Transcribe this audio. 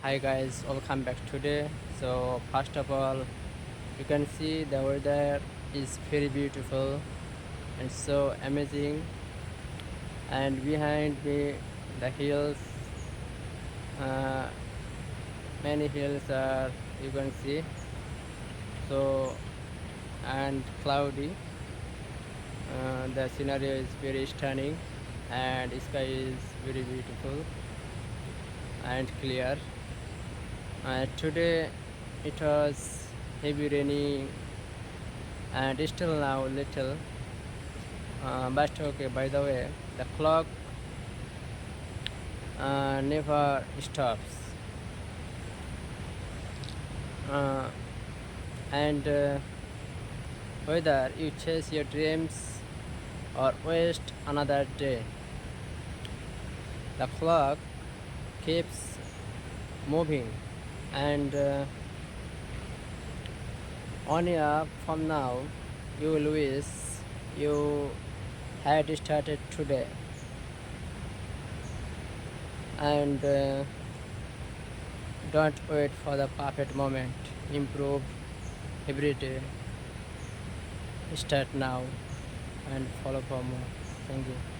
Hi guys, welcome back today. So first of all, you can see the weather is very beautiful and so amazing, and behind me the hills, uh, many hills are, you can see, so, and cloudy. The scenario is very stunning and sky is very beautiful and clear. Today it was heavy raining and still now little, but okay. By the way, the clock never stops, uh, and whether you chase your dreams or waste another day, the clock keeps moving, and 1 year from now you will wish you had started today. And don't wait for the perfect moment. Improve every day. Start now and follow for more. Thank you.